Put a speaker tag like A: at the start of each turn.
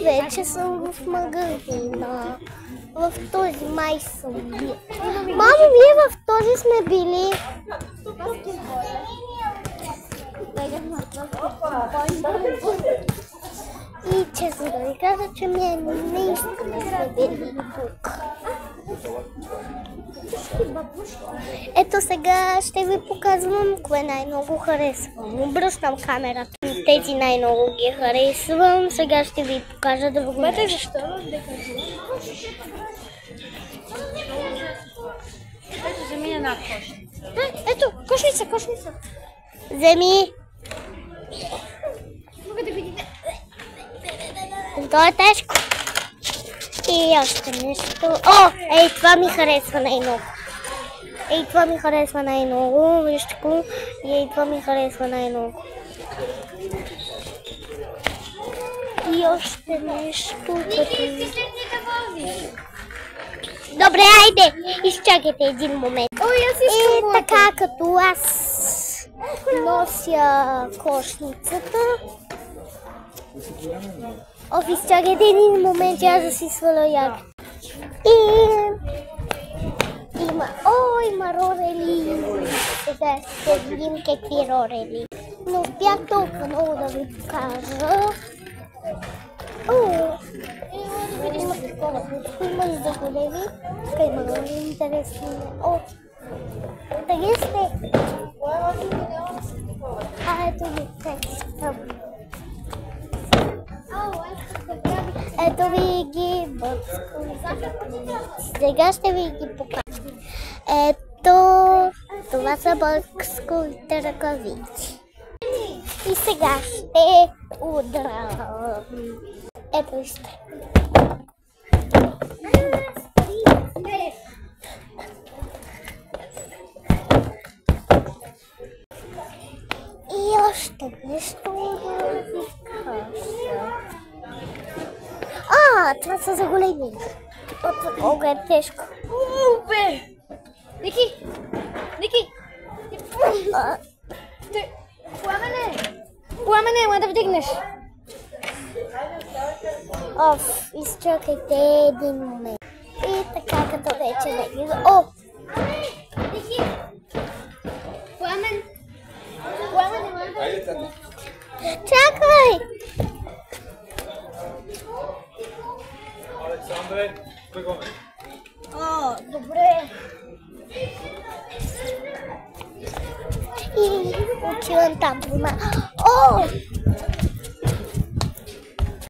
A: вече съм в магазина. В този май съм бил. Мамо, вие в този сме били. И честно да ви кажа, че ми наистина сме били тук. Ето сега ще ви показвам кое най-много харесвам. Обръщам камерата. Тези най-много ги харесвам. Сега ще ви покажа друго нещо.
B: Защо? Ето, вземи една кошница.
A: Ето, кошница. Вземи.
B: Мога да видите.
A: То е тежко. И още нещо. О, ей, това ми харесва най-много. Вижте го. И ей, това ми харесва най-много. И още нещо. Добре, айде. Изчакайте един момент. И така, като аз нося кошницата. Изчакайте един момент, аз да си сваля як. И има рорели. Сега ще видим какви рорели. Не успях толкова много да ви покажа. Има и за големи. Тук има много интересни. Къде сте? Ето ги текста. Ето ви ги бъцкали. Сега ще ви ги покажа. Ето, това са бъцковите ръкавици. И сега ще удрям. Ето вижте. И още нещо да ви кажа. Това са за големи. Много е тежко.
B: Бе! Ники! Пламене, ела да вдигнеш.
A: Изчакайте един момент. И така, като вече не ги...
B: Ники! Пламен,
A: Чакай!
C: Александре, бегоме.